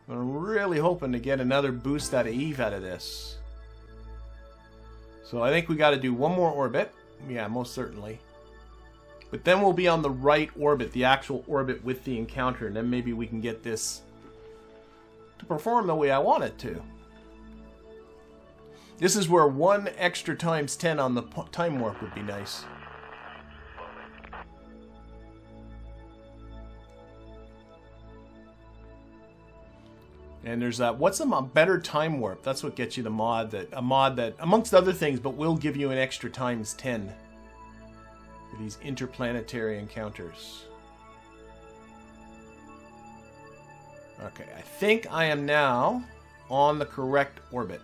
I'm really hoping to get another boost out of Eve out of this. So I think we got to do one more orbit. Yeah, most certainly. But then we'll be on the right orbit, the actual orbit with the encounter, and then maybe we can get this to perform the way I want it to. This is where 1 extra times 10 on the time warp would be nice. And there's that. What's a better time warp? That's what gets you the mod that amongst other things, but will give you an extra times 10 for these interplanetary encounters. Okay, I think I am now on the correct orbit.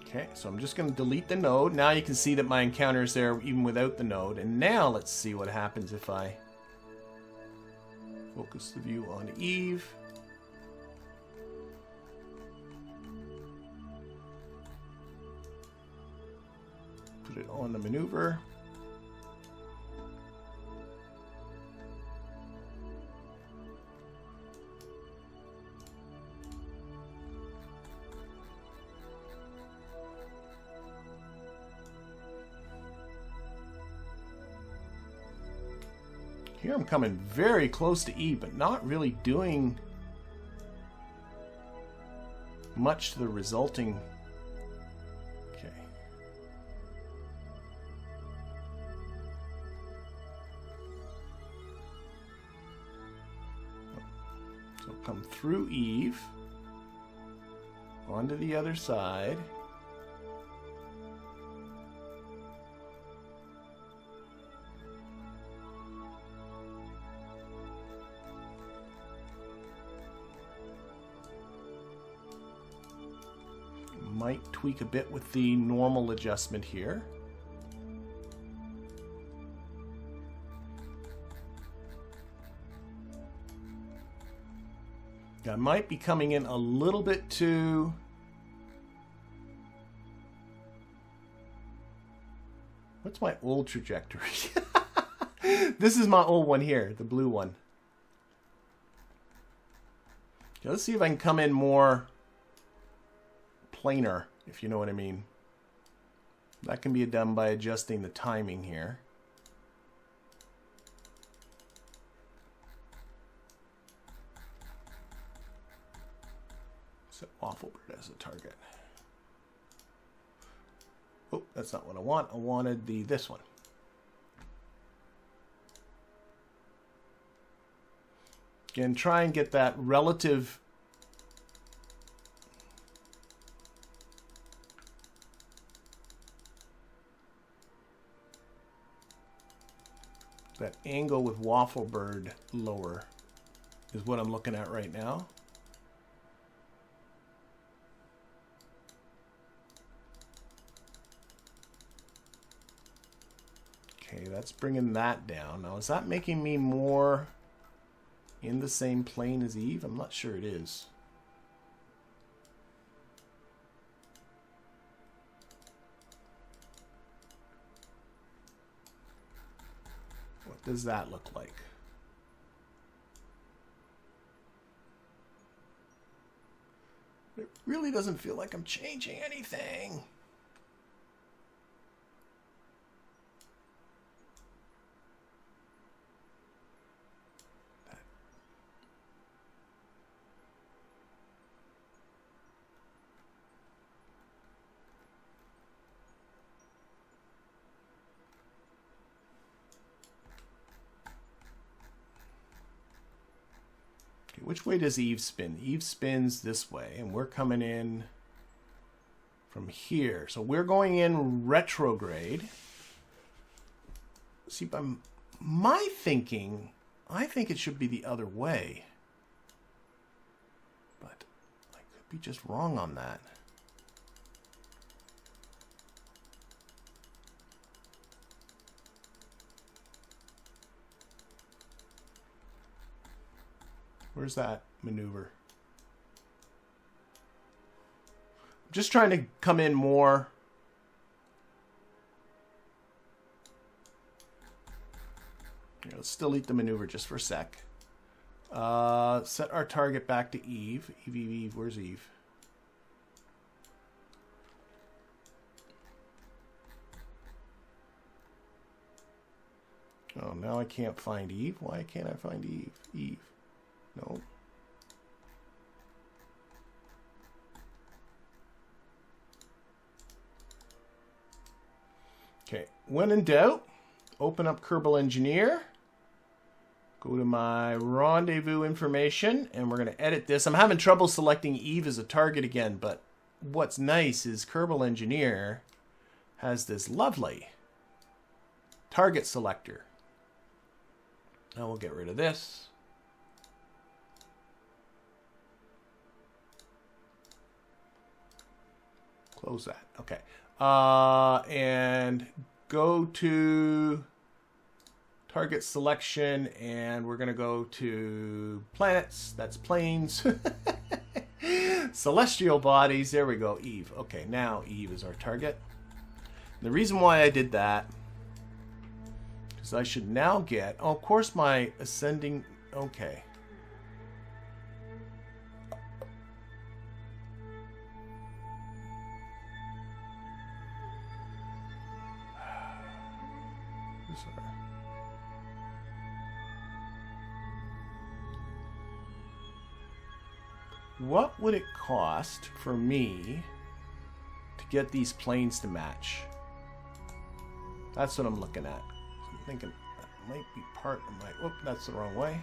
Okay, so I'm just going to delete the node. Now you can see that my encounter is there even without the node. And now let's see what happens if I focus the view on Eve. Put it on the maneuver. Here I'm coming very close to E, but not really doing much to the resulting. Okay. So come through Eve, onto the other side. Might tweak a bit with the normal adjustment here. I might be coming in a little bit too... What's my old trajectory? This is my old one here, the blue one. Okay, let's see if I can come in more planar, if you know what I mean. That can be done by adjusting the timing here. Set Wafflebird as a target. Oh, that's not what I want. I wanted this one. Again, try and get that relative angle with Wafflebird lower is what I'm looking at right now. Okay, that's bringing that down. Now, is that making me more in the same plane as Eve? I'm not sure it is. What does that look like? It really doesn't feel like I'm changing anything. Which way does Eve spin? Eve spins this way, and we're coming in from here. So we're going in retrograde. See, by my thinking, I think it should be the other way. But I could be just wrong on that. Where's that maneuver? I'm just trying to come in more. Here, let's delete the maneuver just for a sec. Set our target back to Eve. Eve, where's Eve? Oh, now I can't find Eve. Why can't I find Eve? Eve. No. Okay, when in doubt, open up Kerbal Engineer. Go to my rendezvous information, and we're going to edit this. I'm having trouble selecting Eve as a target again, but what's nice is Kerbal Engineer has this lovely target selector. Now we'll get rid of this. Close that. Okay. And go to target selection, and we're going to go to planets. That's planes. Celestial bodies. There we go. Eve. Okay, now Eve is our target. The reason why I did that is I should now get... Oh, of course, my ascending... Okay. What would it cost for me to get these planes to match? That's what I'm looking at. I'm thinking that might be part of my... Whoop, that's the wrong way.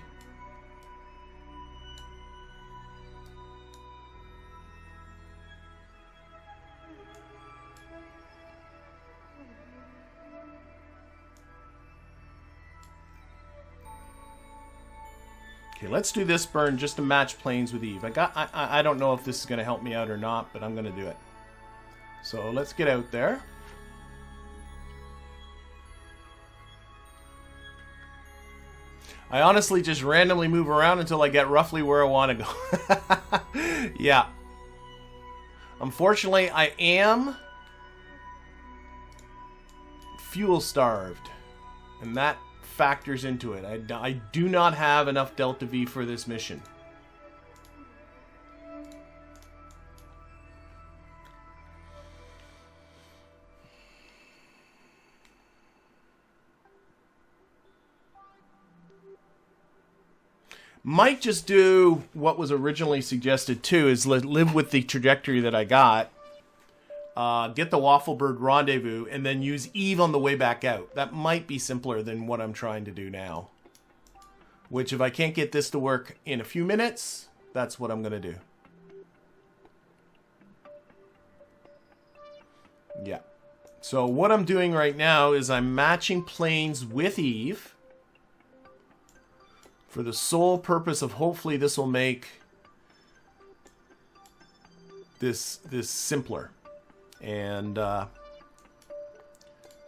Okay, let's do this burn just to match planes with Eve. I don't know if this is going to help me out or not, but I'm going to do it. So let's get out there. I honestly just randomly move around until I get roughly where I want to go. Yeah. Unfortunately, I am fuel starved, and that factors into it. I do not have enough Delta V for this mission. Might just do what was originally suggested too, is live with the trajectory that I got. Get the Waffle Bird rendezvous, and then use Eve on the way back out. That might be simpler than what I'm trying to do now. Which, if I can't get this to work in a few minutes, that's what I'm going to do. Yeah. So what I'm doing right now is I'm matching planes with Eve for the sole purpose of hopefully this will make this simpler. And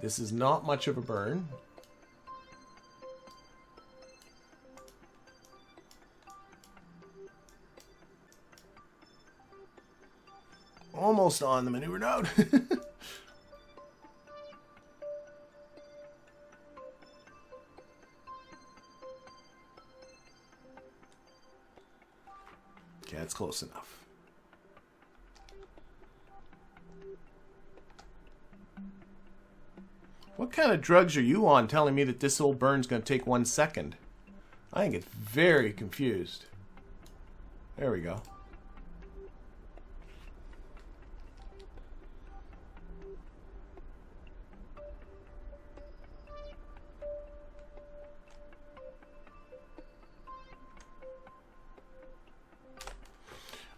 this is not much of a burn. Almost on the maneuver node. Okay, that's close enough. What kind of drugs are you on telling me that this old burn's going to take 1 second? I think it's very confused. There we go.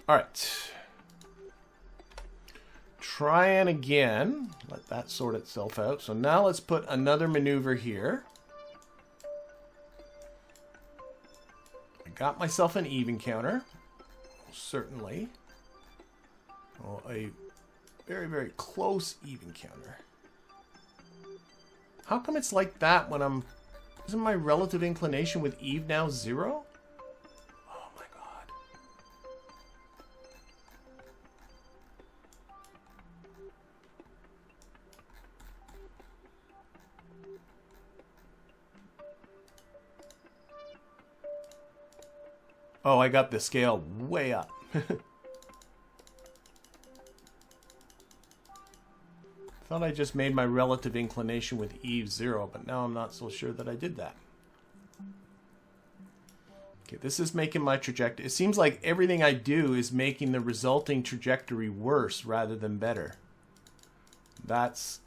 All right. Trying again. Let that sort itself out. So now let's put another maneuver here. I got myself an even counter. Certainly. Oh, a very, very close even counter. How come it's like that when I'm... Isn't my relative inclination with Eve now 0? Oh my god. Oh, I got the scale way up. Thought I just made my relative inclination with Eve 0, but now I'm not so sure that I did that. Okay, this is making my trajectory. It seems like everything I do is making the resulting trajectory worse rather than better. That's...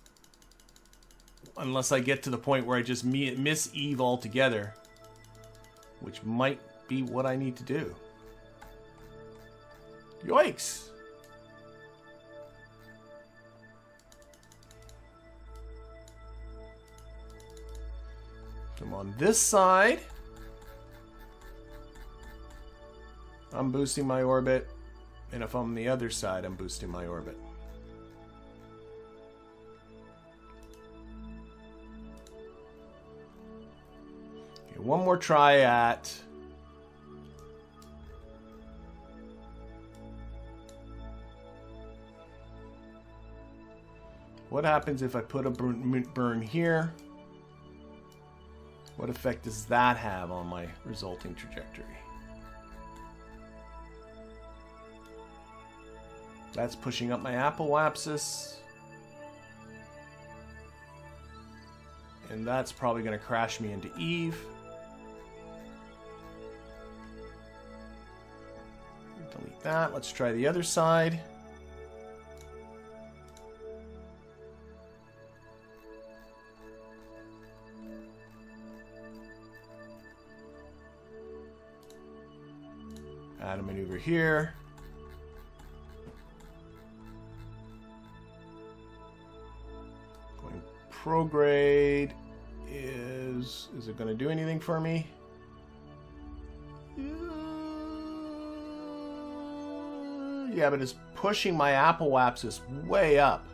unless I get to the point where I just miss Eve altogether, which might be what I need to do. Yikes! I'm on this side. I'm boosting my orbit. And if I'm on the other side, I'm boosting my orbit. Okay, one more try at... what happens if I put a burn here? What effect does that have on my resulting trajectory? That's pushing up my apoapsis. And that's probably going to crash me into Eve. Delete that. Let's try the other side. Add a maneuver here. Going prograde is it going to do anything for me? Yeah, but it's pushing my apoapsis way up.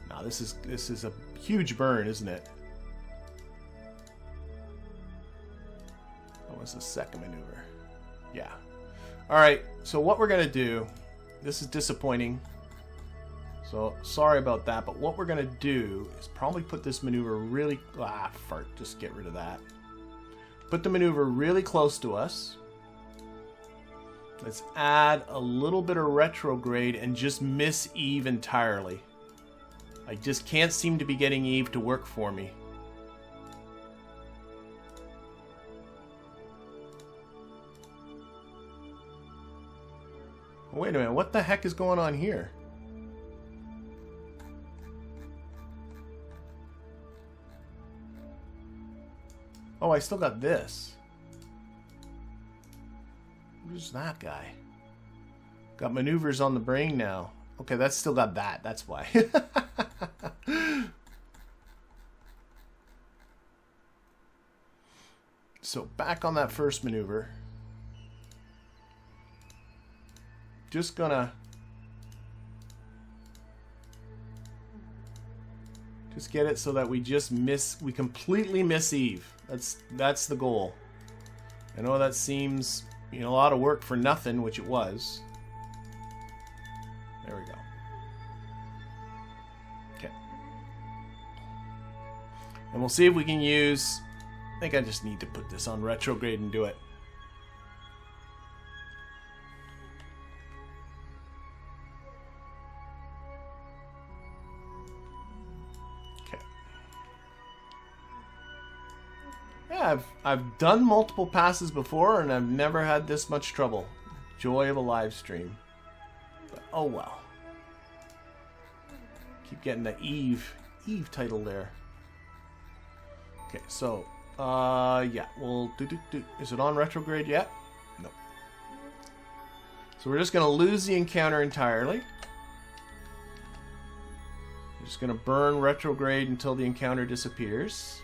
Now this is a huge burn, isn't it? What was the second maneuver? Yeah. Alright, so what we're going to do, this is disappointing, so sorry about that, but what we're going to do is probably put this maneuver really, fart, just get rid of that. Put the maneuver really close to us. Let's add a little bit of retrograde and just miss Eve entirely. I just can't seem to be getting Eve to work for me. Wait a minute, what the heck is going on here? Oh, I still got this. Who's that guy? Got maneuvers on the brain now. Okay, that's still got that, that's why. So back on that first maneuver. Just gonna get it so that we completely miss Eve. That's the goal. I know that seems, a lot of work for nothing, which it was. There we go. Okay. And we'll see if we can use, I think I just need to put this on retrograde and do it. I've done multiple passes before and I've never had this much trouble. Joy of a live stream. But oh well. Keep getting the Eve title there. Okay, so yeah, we'll do. Is it on retrograde yet? No. So we're just gonna lose the encounter entirely. We're just gonna burn retrograde until the encounter disappears.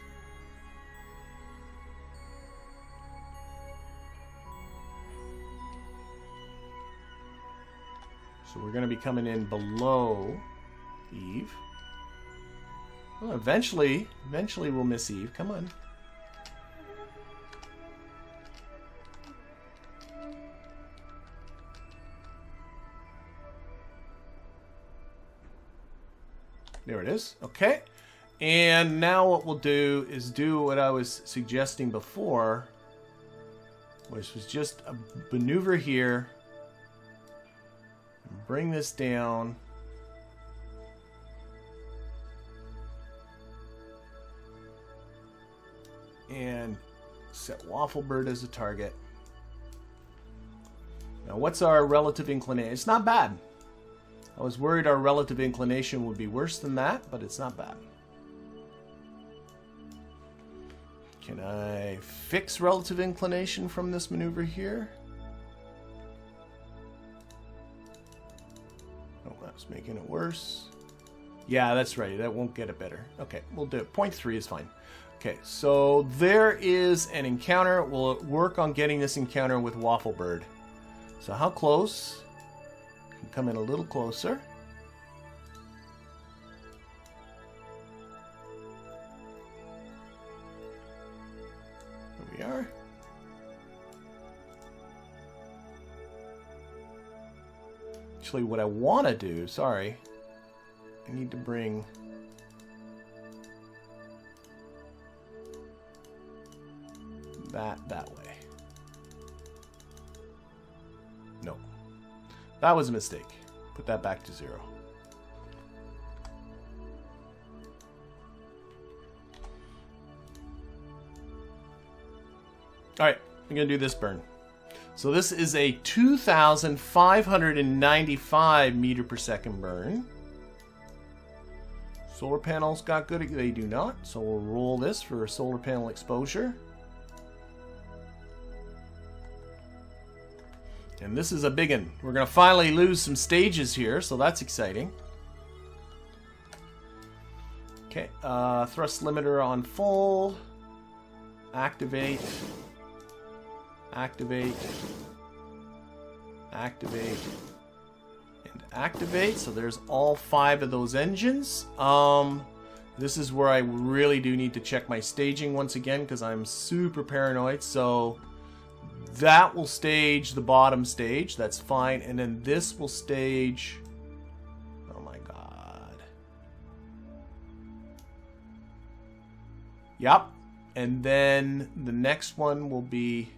So we're going to be coming in below Eve. Well, eventually we'll miss Eve. Come on. There it is. Okay. And now what we'll do is do what I was suggesting before. which was just a maneuver here. Bring this down. And set Wafflebird as a target. Now, what's our relative inclination? It's not bad. I was worried our relative inclination would be worse than that, but it's not bad. Can I fix relative inclination from this maneuver here? Oh, that's making it worse. Yeah, that's right. That won't get it better. Okay, we'll do it. 0.3 is fine. Okay, so there is an encounter. We'll work on getting this encounter with Wafflebird. So how close? Can come in a little closer. There we are. Actually, what I want to do, sorry, I need to bring that way. No. That was a mistake. Put that back to 0. Alright, I'm going to do this burn. So this is a 2,595 meter per second burn. Solar panels got good. They do not. So we'll roll this for a solar panel exposure. And this is a big one. We're going to finally lose some stages here, so that's exciting. Okay, thrust limiter on full. Activate. Activate. Activate. And activate. So there's all 5 of those engines. This is where I really do need to check my staging once again, because I'm super paranoid. So that will stage the bottom stage. That's fine. And then this will stage... Oh my god. Yep. And then the next one will be...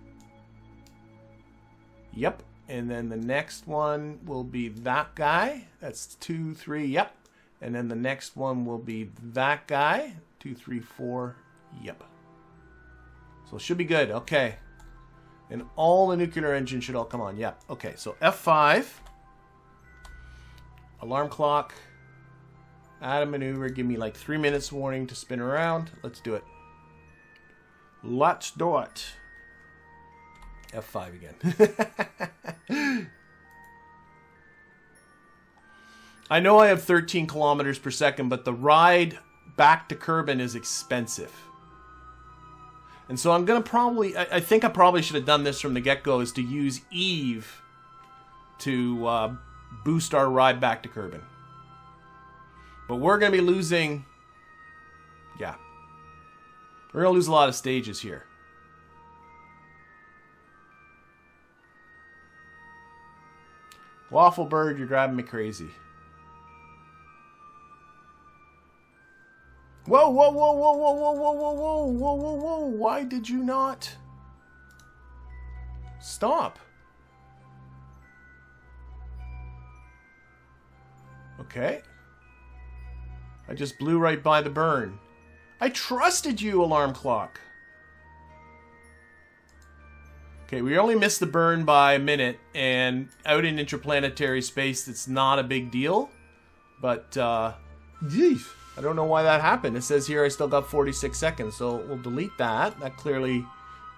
Yep. And then the next one will be that guy. That's 2, 3. Yep. And then the next one will be that guy. 2, 3, 4. Yep. So it should be good. Okay. And all the nuclear engines should all come on. Yep. Okay. So F5. Alarm clock. Add a maneuver. Give me like 3 minutes warning to spin around. Let's do it. Let's do it. F5 again. I know I have 13 kilometers per second, but the ride back to Kerbal is expensive. And so I'm going to probably... I think I probably should have done this from the get-go, is to use Eve to boost our ride back to Kerbal. But we're going to be losing... Yeah. We're going to lose a lot of stages here. Wafflebird, you're driving me crazy. Whoa, whoa, whoa, whoa, whoa, whoa, whoa, whoa, whoa, whoa, whoa, whoa. Why did you not stop? Okay. I just blew right by the burn. I trusted you, alarm clock. Okay, we only missed the burn by a minute, and out in interplanetary space, it's not a big deal. But, geez, I don't know why that happened. It says here I still got 46 seconds, so we'll delete that. That clearly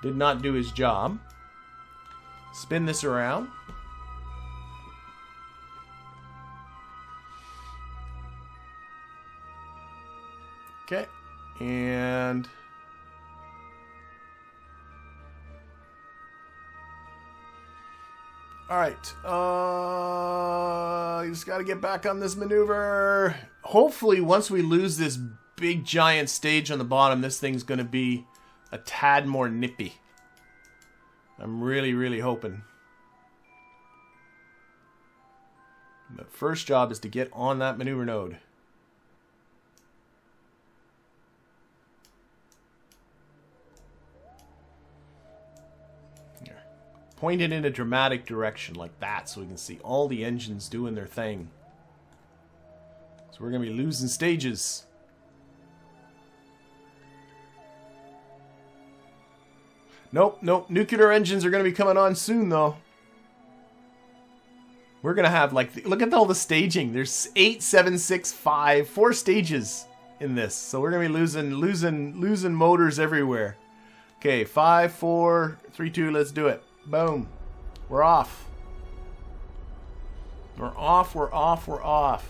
did not do his job. Spin this around. Okay, and... Alright, I just gotta get back on this maneuver. Hopefully, once we lose this big giant stage on the bottom, this thing's gonna be a tad more nippy. I'm really, really hoping. The first job is to get on that maneuver node. Here. Point it in a dramatic direction like that so we can see all the engines doing their thing. So we're going to be losing stages. Nope, nope. Nuclear engines are going to be coming on soon, though. We're going to have, like, look at all the staging. There's 8, 7, 6, 5, 4 stages in this. So we're going to be losing motors everywhere. Okay, 5, 4, 3, 2, let's do it. Boom. We're off. We're off, we're off, we're off.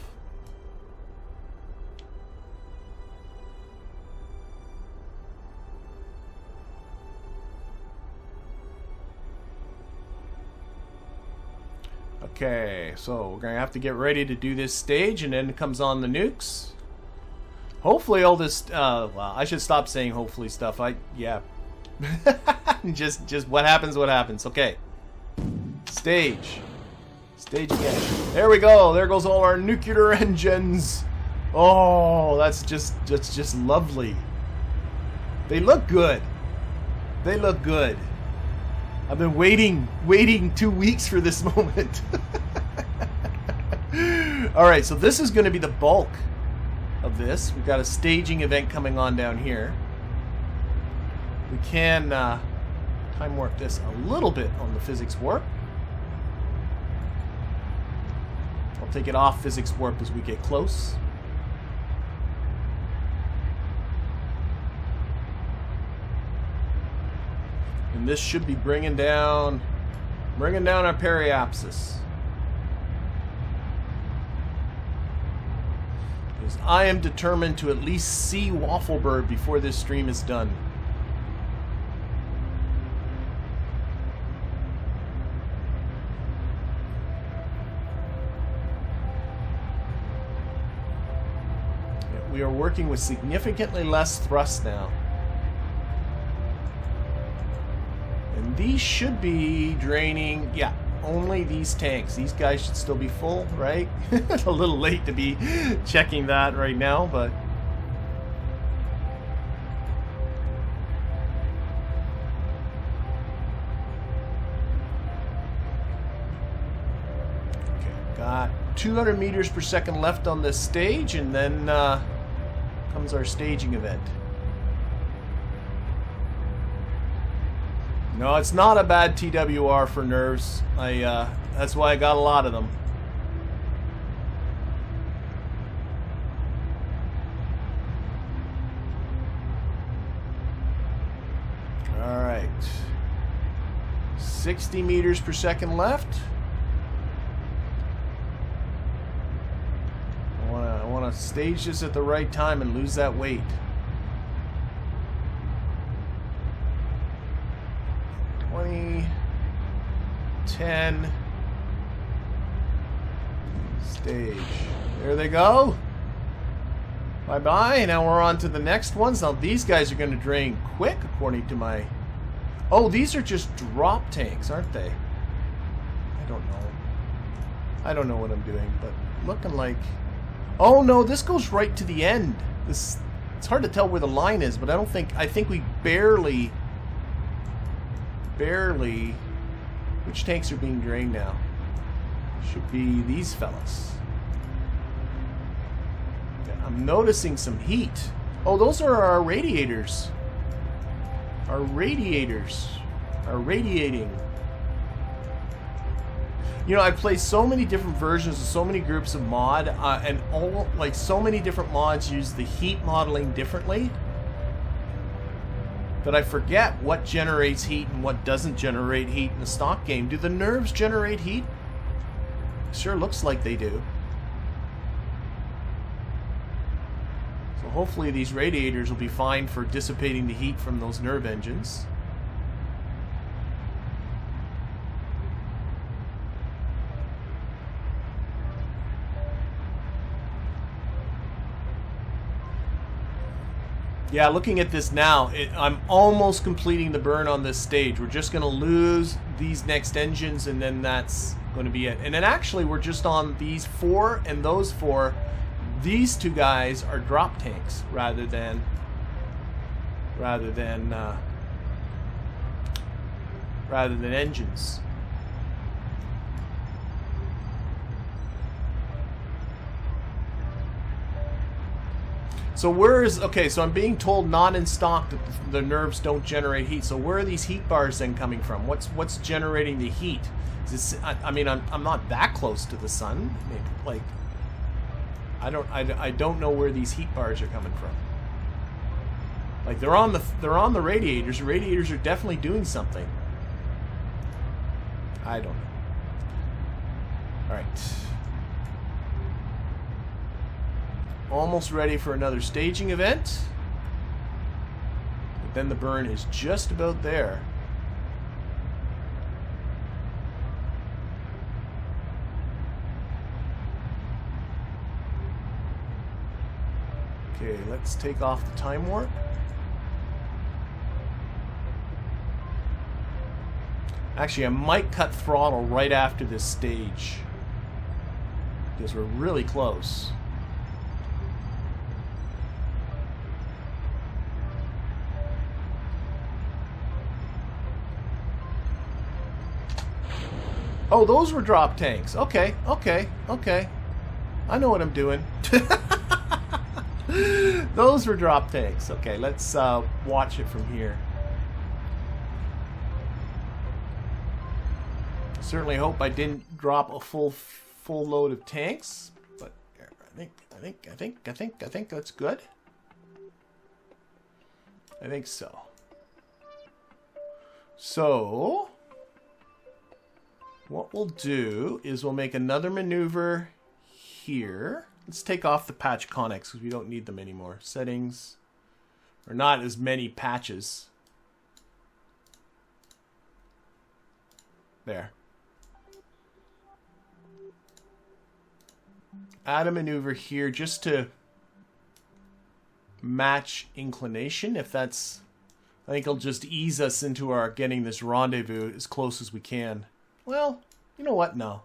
Okay, so we're going to have to get ready to do this stage, and then it comes on the nukes. Hopefully all this, well, I should stop saying hopefully stuff. Yeah. just what happens, what happens. Okay. Stage. Stage again. There we go. There goes all our nuclear engines. Oh, that's just lovely. They look good. They look good. I've been waiting 2 weeks for this moment. Alright, so this is going to be the bulk of this. We've got a staging event coming on down here. We can time warp this a little bit on the physics warp. I'll take it off physics warp as we get close. And this should be bringing down our periapsis. Because I am determined to at least see Wafflebird before this stream is done. Yeah, we are working with significantly less thrust now. And these should be draining, yeah, only these tanks. These guys should still be full, right? A little late to be checking that right now, but... Okay, got 200 meters per second left on this stage, and then comes our staging event. No, it's not a bad TWR for nerves. That's why I got a lot of them. All right. 60 meters per second left. I want to stage this at the right time and lose that weight. 20, 10, stage. There they go. Bye-bye. Now we're on to the next ones. Now these guys are going to drain quick, according to my... Oh, these are just drop tanks, aren't they? I don't know. I don't know what I'm doing, but looking like... Oh, no, this goes right to the end. It's hard to tell where the line is, but I think we barely... Which tanks are being drained now? Should be these fellas. I'm noticing some heat. Oh, those are our radiators. Our radiators are radiating. You know, I play so many different versions of so many groups of mod, and all, like, so many different mods use the heat modeling differently, that I forget what generates heat and what doesn't generate heat in the stock game. Do the nerves generate heat? Sure looks like they do. So hopefully these radiators will be fine for dissipating the heat from those nerve engines. Yeah, looking at this now, I'm almost completing the burn on this stage. We're just going to lose these next engines, and then that's going to be it. And then actually, we're just on these 4 and those 4. These 2 guys are drop tanks rather than rather than engines. So where is... Okay, so I'm being told not in stock that the nerves don't generate heat. So where are these heat bars then coming from? What's generating the heat? Is this, I mean, I'm not that close to the sun. Maybe, like, I don't know where these heat bars are coming from. Like, they're on the radiators. The radiators are definitely doing something. I don't know. All right. Almost ready for another staging event. But then the burn is just about there. Okay, let's take off the time warp. Actually, I might cut throttle right after this stage, because we're really close. Oh, those were drop tanks. Okay, okay, okay. I know what I'm doing. Those were drop tanks. Okay, let's watch it from here. Certainly hope I didn't drop a full load of tanks, but I think that's good. I think so. So what we'll do is we'll make another maneuver here. Let's take off the patch connects because we don't need them anymore. Settings, or not as many patches. There. Add a maneuver here just to match inclination. If that's, I think it'll just ease us into our getting this rendezvous as close as we can. Well, you know what? No.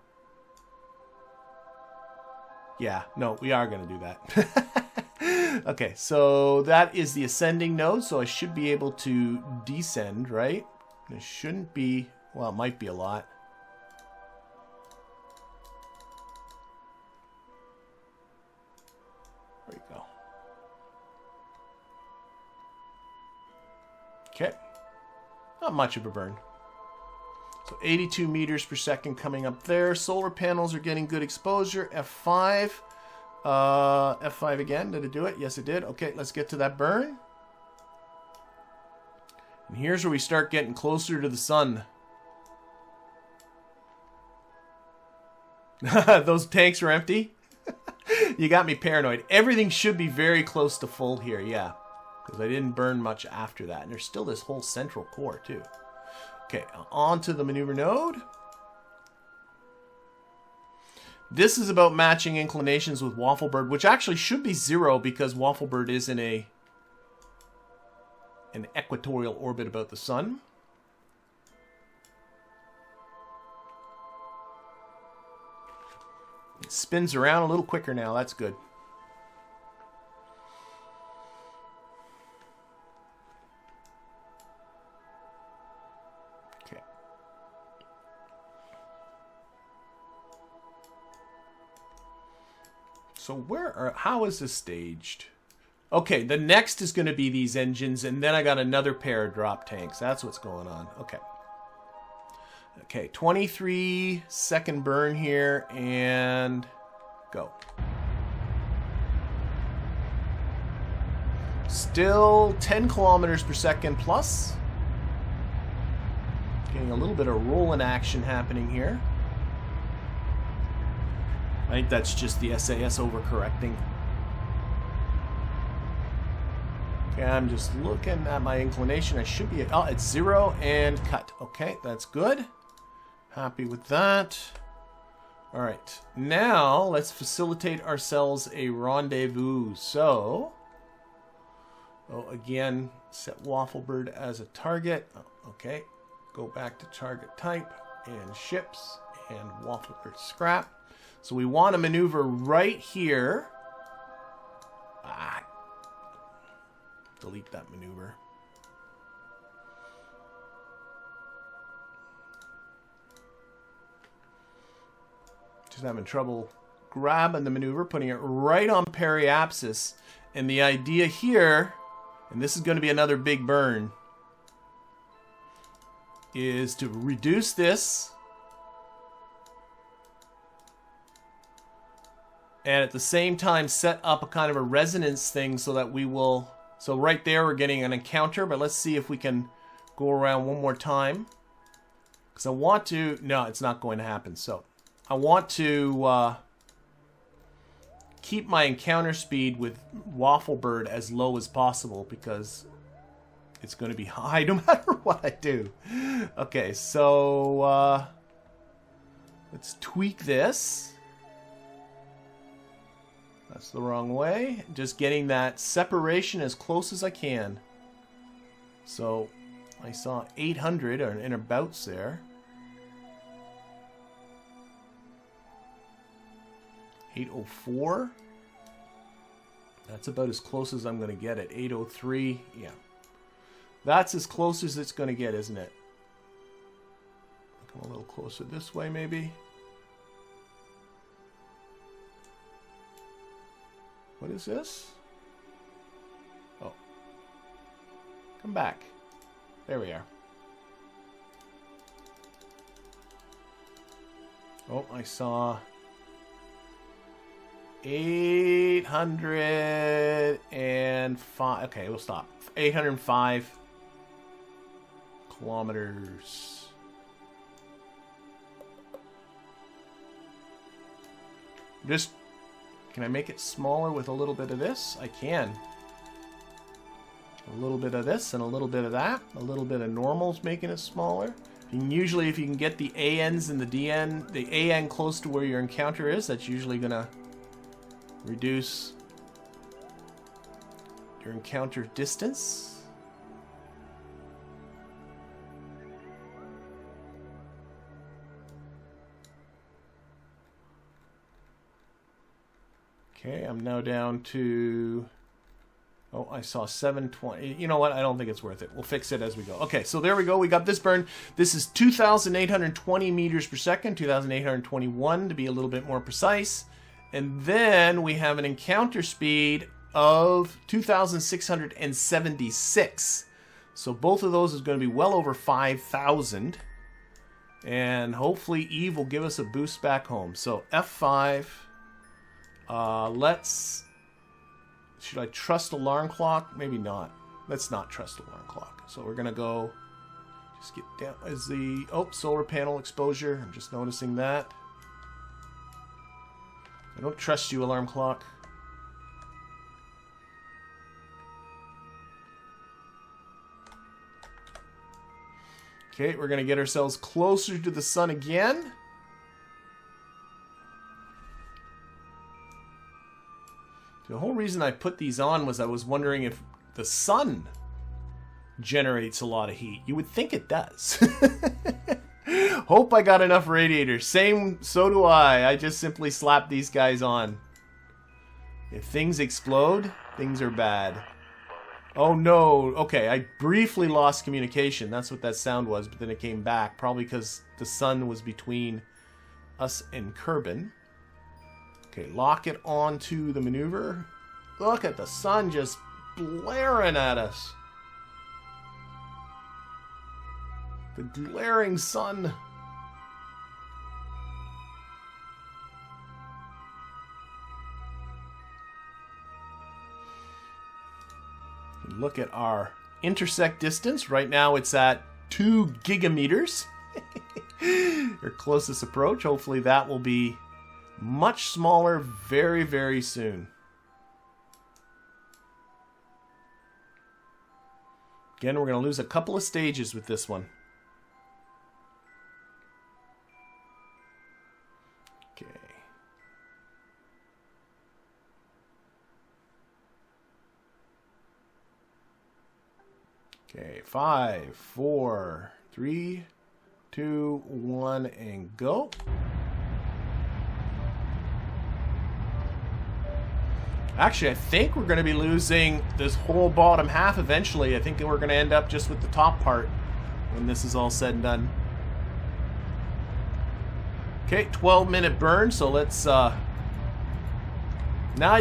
Yeah, no, we are going to do that. Okay, so that is the ascending node, so I should be able to descend, right? It shouldn't be, well, it might be a lot. There you go. Okay. Not much of a burn. So 82 meters per second coming up there. Solar panels are getting good exposure. F5. F5 again. Did it do it? Yes, it did. Okay, let's get to that burn. And here's where we start getting closer to the sun. Those tanks are empty. You got me paranoid. Everything should be very close to full here, yeah. Because I didn't burn much after that. And there's still this whole central core, too. Okay, on to the maneuver node. This is about matching inclinations with Wafflebird, which actually should be 0 because Wafflebird is in an equatorial orbit about the sun. It spins around a little quicker now. That's good. Okay. So how is this staged? Okay, the next is going to be these engines, and then I got another pair of drop tanks. That's what's going on. Okay. Okay, 23-second burn here, and go. Still 10 kilometers per second plus. Getting a little bit of rolling action happening here. I think that's just the SAS overcorrecting. Okay, I'm just looking at my inclination. I should be at, oh, it's 0 and cut. Okay, that's good. Happy with that. All right, now let's facilitate ourselves a rendezvous. So, again, set Wafflebird as a target. Okay, go back to target type and ships and Wafflebird scrap. So we want to maneuver right here. Delete that maneuver. Just having trouble grabbing the maneuver, putting it right on periapsis. And the idea here, and this is going to be another big burn, is to reduce this and at the same time set up a kind of a resonance thing so that we will... So right there we're getting an encounter, but let's see if we can go around one more time. Because I want to... No, it's not going to happen. So I want to keep my encounter speed with Waffle Bird as low as possible because it's going to be high no matter what I do. Okay, so let's tweak this. That's the wrong way. Just getting that separation as close as I can. So I saw 800 or in abouts there. 804. That's about as close as I'm going to get it. 803. Yeah. That's as close as it's going to get, isn't it? Come a little closer this way, maybe. What is this? Oh. Come back. There we are. Oh, I saw 805. Okay, we'll stop. 805 kilometers. Just... Can I make it smaller with a little bit of this? I can. A little bit of this and a little bit of that. A little bit of normal's making it smaller. Usually if you can get the ANs and the DN, the AN close to where your encounter is, that's usually going to reduce your encounter distance. Okay, I'm now down to... Oh, I saw 720. You know what? I don't think it's worth it. We'll fix it as we go. Okay, so there we go. We got this burn. This is 2,820 meters per second, 2,821 to be a little bit more precise. And then we have an encounter speed of 2,676. So both of those is going to be well over 5,000. And hopefully Eve will give us a boost back home. So F5... let's... Should I trust alarm clock? Maybe not. Let's not trust alarm clock. So we're going to go... Just get down... Is the... Oh, solar panel exposure. I'm just noticing that. I don't trust you, alarm clock. Okay, we're going to get ourselves closer to the sun again. The whole reason I put these on was I was wondering if the sun generates a lot of heat. You would think it does. Hope I got enough radiators. So do I. I just simply slap these guys on. If things explode, things are bad. Oh no. Okay, I briefly lost communication. That's what that sound was, but then it came back. Probably because the sun was between us and Kerbal. Okay, lock it onto the maneuver. Look at the sun just blaring at us. The glaring sun. Look at our intersect distance. Right now it's at 2 gigameters. Our closest approach. Hopefully that will be much smaller very, very soon. Again, we're going to lose a couple of stages with this one. Okay. Okay, 5, 4, 3, 2, 1, and go. Actually, I think we're going to be losing this whole bottom half eventually. I think we're going to end up just with the top part when this is all said and done. Okay, 12-minute burn, so let's, now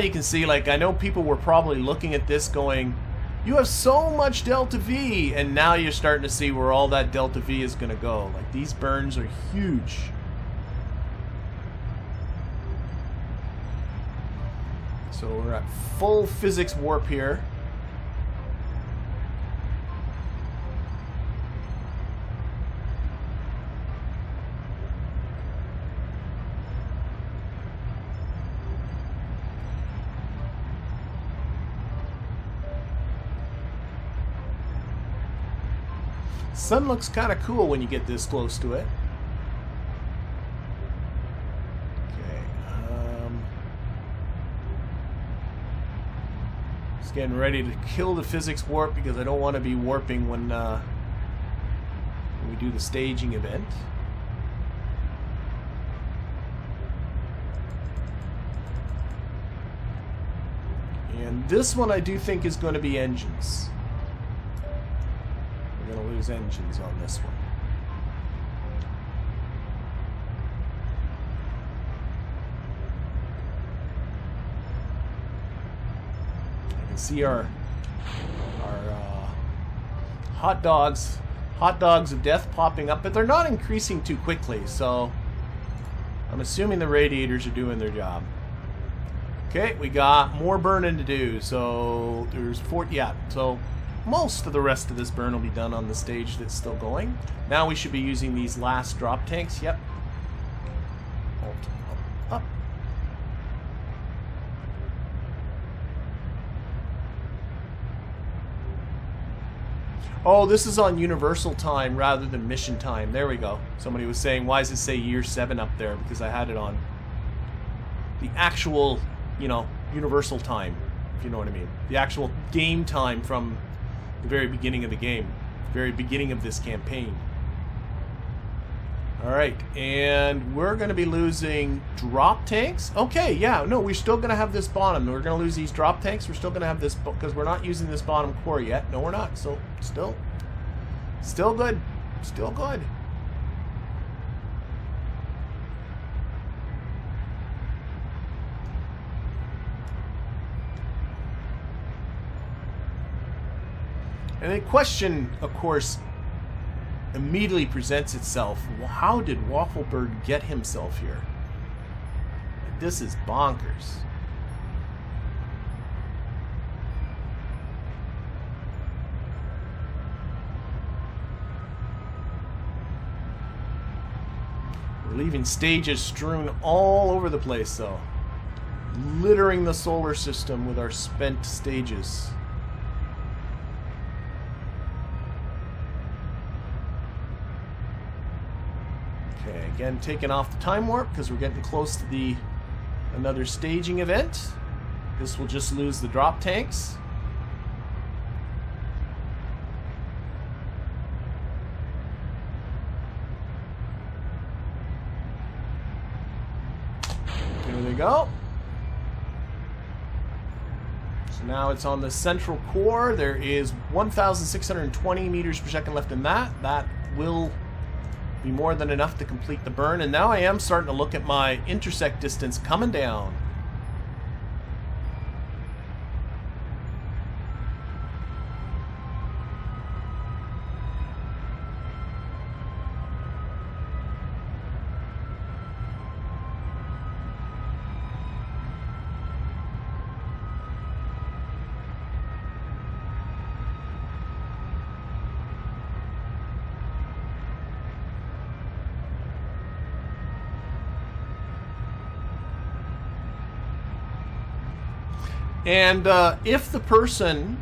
you can see, like, I know people were probably looking at this going, you have so much delta V, and now you're starting to see where all that delta V is going to go. Like, these burns are huge. So we're at full physics warp here. Sun looks kind of cool when you get this close to it. Okay. Just getting ready to kill the physics warp because I don't want to be warping when we do the staging event. And this one I do think is going to be engines. We're going to lose engines on this one. You can see our hot dogs of death popping up, but they're not increasing too quickly, so I'm assuming the radiators are doing their job. Okay, we got more burning to do, so there's so most of the rest of this burn will be done on the stage that's still going. Now we should be using these last drop tanks. Yep. Alt, up. Oh, this is on universal time rather than mission time. There we go. Somebody was saying, why does it say year 7 up there? Because I had it on the actual, you know, universal time, if you know what I mean. The actual game time from the very beginning of the game, very beginning of this campaign. Alright, and we're going to be losing drop tanks. Okay, yeah, no, we're still going to have this bottom. We're going to lose these drop tanks. We're still going to have this, because we're not using this bottom core yet. No, we're not. So, still good. Still good. And the question, of course, immediately presents itself. Well, how did Wafflebird get himself here? This is bonkers. We're leaving stages strewn all over the place, though. Littering the solar system with our spent stages. Okay, again, taking off the time warp because we're getting close to another staging event. This will just lose the drop tanks. There they go. So now it's on the central core. There is 1,620 meters per second left in that. That will be more than enough to complete the burn, and now I am starting to look at my intersect distance coming down. And if the person,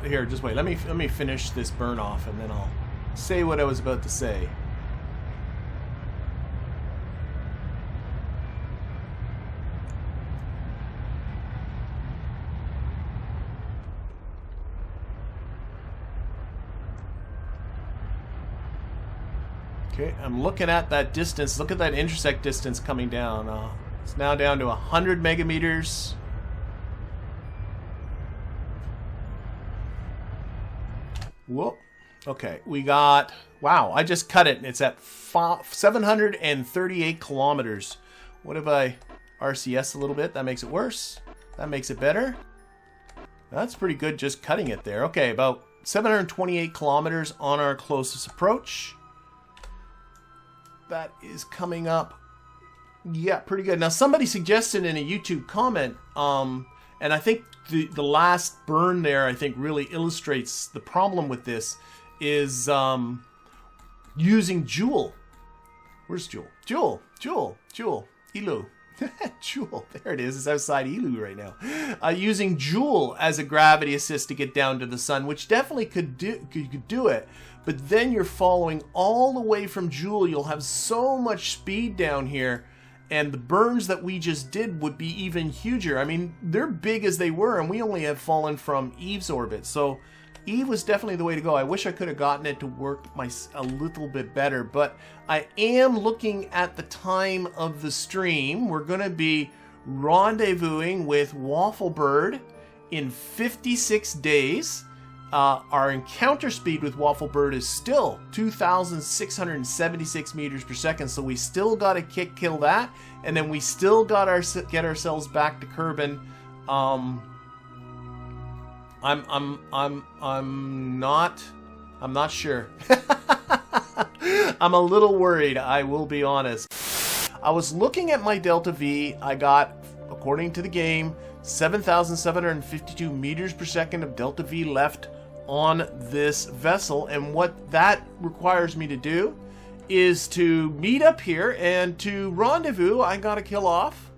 here, just wait. Let me finish this burn off, and then I'll say what I was about to say. Okay, I'm looking at that distance. Look at that intersect distance coming down. It's now down to 100 megameters. Whoop. Okay, we got... Wow, I just cut it, and it's at 738 kilometers. What if I RCS a little bit? That makes it worse. That makes it better. That's pretty good just cutting it there. Okay, about 728 kilometers on our closest approach. That is coming up. Yeah, pretty good. Now, somebody suggested in a YouTube comment, and I think the last burn there, I think, really illustrates the problem with this, is using Joule. Where's Joule? Joule. Elu. Joule. There it is. It's outside Elu right now. Using Joule as a gravity assist to get down to the sun, which definitely could do it. But then you're following all the way from Joule. You'll have so much speed down here. And the burns that we just did would be even huger. I mean, they're big as they were, and we only have fallen from Eve's orbit. So Eve was definitely the way to go. I wish I could have gotten it to work a little bit better. But I am looking at the time of the stream. We're going to be rendezvousing with Waffle Bird in 56 days. Our encounter speed with Waffle Bird is still 2,676 meters per second, so we still got to kill that, and then we still got get ourselves back to Kerbal. I'm not sure. I'm a little worried, I will be honest. I was looking at my Delta V. I got, according to the game, 7,752 meters per second of Delta V left on this vessel, and what that requires me to do is to meet up here, and to rendezvous I gotta kill off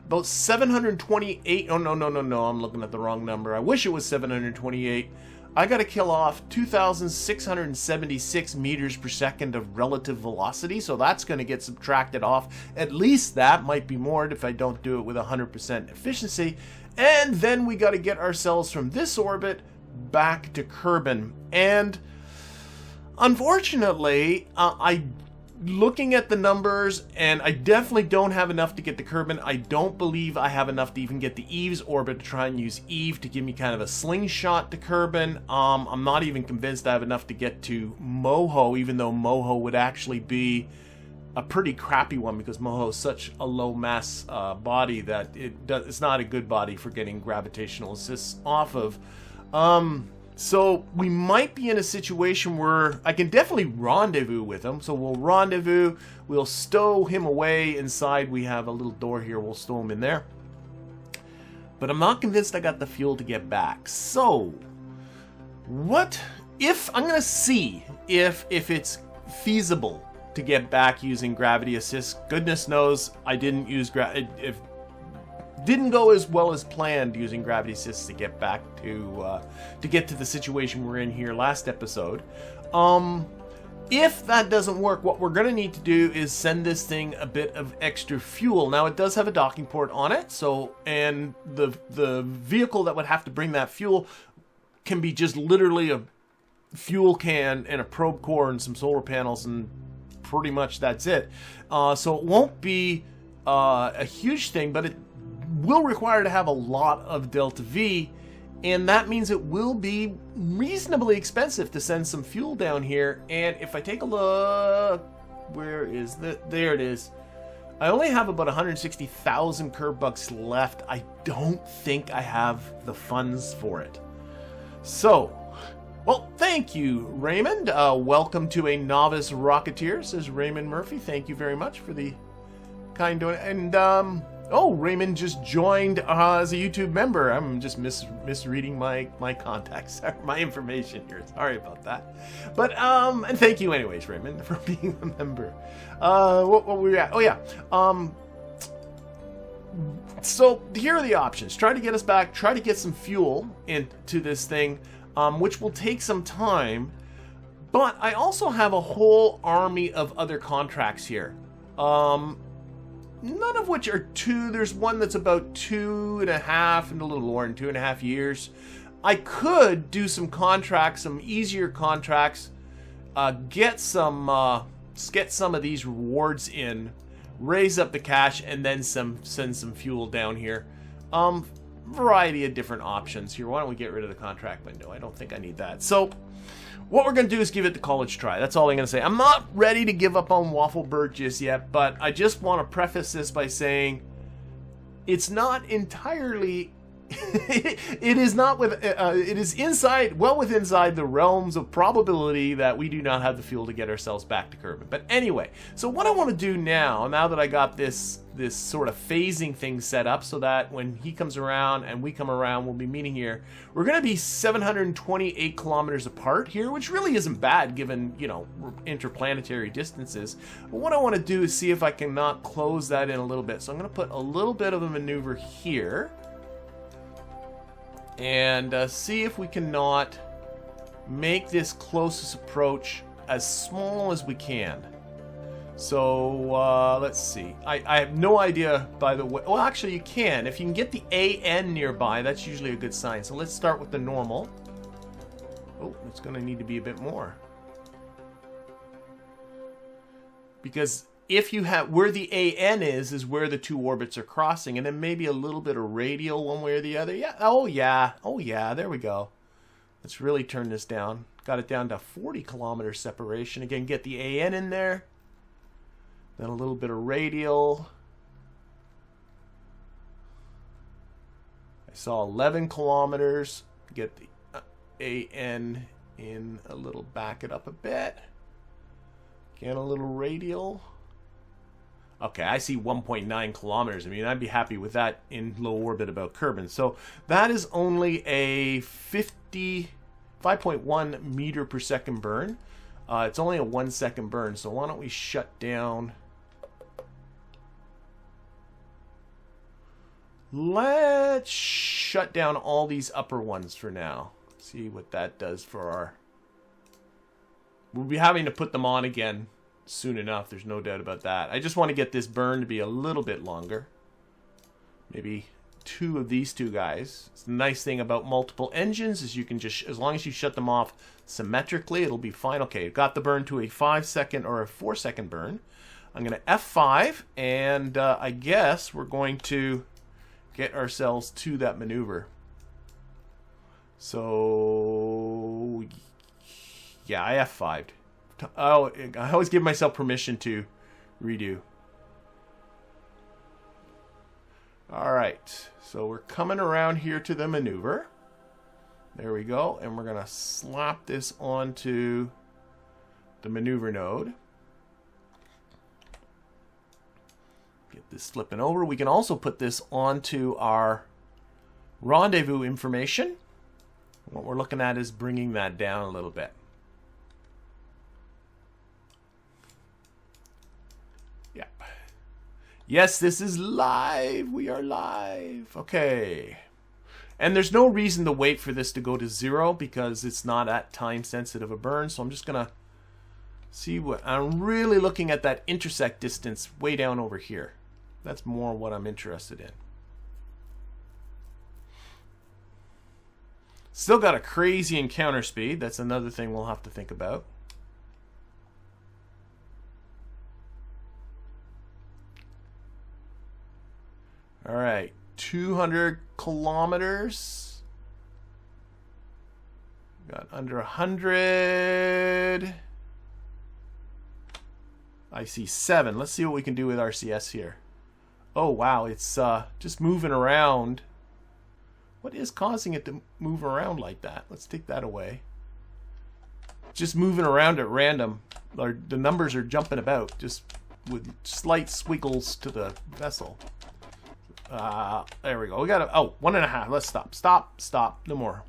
about 728. Oh, no, I'm looking at the wrong number. I wish it was 728. I gotta kill off 2,676 meters per second of relative velocity, so that's gonna get subtracted off. At least that, might be more if I don't do it with 100% efficiency. And then we gotta get ourselves from this orbit back to Kerbal. And unfortunately, looking at the numbers, and I definitely don't have enough to get to Kerbal. I don't believe I have enough to even get to Eve's orbit to try and use Eve to give me kind of a slingshot to Kerbal. I'm not even convinced I have enough to get to Moho, even though Moho would actually be a pretty crappy one, because Moho is such a low mass body that it's not a good body for getting gravitational assists off of. So we might be in a situation where I can definitely rendezvous with him. So we'll rendezvous, we'll stow him away inside. We have a little door here, we'll stow him in there. But I'm not convinced I got the fuel to get back. So what if I'm gonna see if it's feasible to get back using gravity assist. Goodness knows I didn't use didn't go as well as planned using gravity assist to get back to get to the situation we're in here last episode. If that doesn't work, what we're gonna need to do is send this thing a bit of extra fuel. Now, it does have a docking port on it, so, and the vehicle that would have to bring that fuel can be just literally a fuel can and a probe core and some solar panels, and pretty much that's it. So it won't be a huge thing, but it will require to have a lot of Delta V, and that means it will be reasonably expensive to send some fuel down here. And if I take a look, where is there it is. I only have about 160,000 Kerbucks left. I don't think I have the funds for it. So, well, thank you, Raymond. Welcome to a novice rocketeer, says Raymond Murphy. Thank you very much for the kind donation. And oh, Raymond just joined as a YouTube member. I'm just misreading my contacts, my information here. Sorry about that. But and thank you anyways, Raymond, for being a member. What were we at? Oh yeah. So here are the options. Try to get us back. Try to get some fuel into this thing, which will take some time. But I also have a whole army of other contracts here. None of which are there's one that's about 2.5 and a little more than 2.5 years. I could do some contracts, some easier contracts, get some of these rewards in, raise up the cash, and then send some fuel down here. Variety of different options here. Why don't we get rid of the contract window? I don't think I need that. So what we're going to do is give it the college try. That's all I'm going to say. I'm not ready to give up on Waffle Bird just yet, but I just want to preface this by saying it's not entirely... it is not with it is inside the realms of probability that we do not have the fuel to get ourselves back to Kerbal. But anyway, so what I want to do now that I got this sort of phasing thing set up, so that when he comes around and we come around, we'll be meeting here. We're going to be 728 kilometers apart here, which really isn't bad given, you know, interplanetary distances. But what I want to do is see if I can not close that in a little bit. So I'm going to put a little bit of a maneuver here. And see if we cannot make this closest approach as small as we can. So let's see. I have no idea, by the way. Well, actually, you can. If you can get the AN nearby, that's usually a good sign. So let's start with the normal. Oh, it's going to need to be a bit more. Because if you have, where the AN is where the two orbits are crossing, and then maybe a little bit of radial one way or the other. Yeah, oh yeah, there we go. Let's really turn this down. Got it down to 40 kilometer separation. Again, get the AN in there. Then a little bit of radial. I saw 11 kilometers. Get the AN in a little, back it up a bit. Again, a little radial. Okay, I see 1.9 kilometers. I mean, I'd be happy with that in low orbit about Kerbal. So that is only a 5.1 meter per second burn. It's only a 1 second burn. So why don't we shut down? Let's shut down all these upper ones for now. See what that does for our... We'll be having to put them on again soon enough, there's no doubt about that. I just want to get this burn to be a little bit longer. Maybe 2 of these 2 guys. It's the nice thing about multiple engines is you can just, as long as you shut them off symmetrically, it'll be fine. Okay, got the burn to a 5 second or a 4 second burn. I'm going to F5, and I guess we're going to get ourselves to that maneuver. So yeah, I F5'd. Oh, I always give myself permission to redo. Alright, so we're coming around here to the maneuver. There we go, and we're going to slap this onto the maneuver node. Get this flipping over. We can also put this onto our rendezvous information. What we're looking at is bringing that down a little bit. Yes, this is live. We are live. Okay. And there's no reason to wait for this to go to 0 because it's not at time sensitive a burn. So I'm just going to see what... I'm really looking at that intersect distance way down over here. That's more what I'm interested in. Still got a crazy encounter speed. That's another thing we'll have to think about. All right, 200 kilometers. Got under 100. I see 7. Let's see what we can do with RCS here. Oh, wow, it's just moving around. What is causing it to move around like that? Let's take that away. Just moving around at random. The numbers are jumping about, just with slight squiggles to the vessel. There we go. We got to, 1.5. Let's stop. Stop. No more.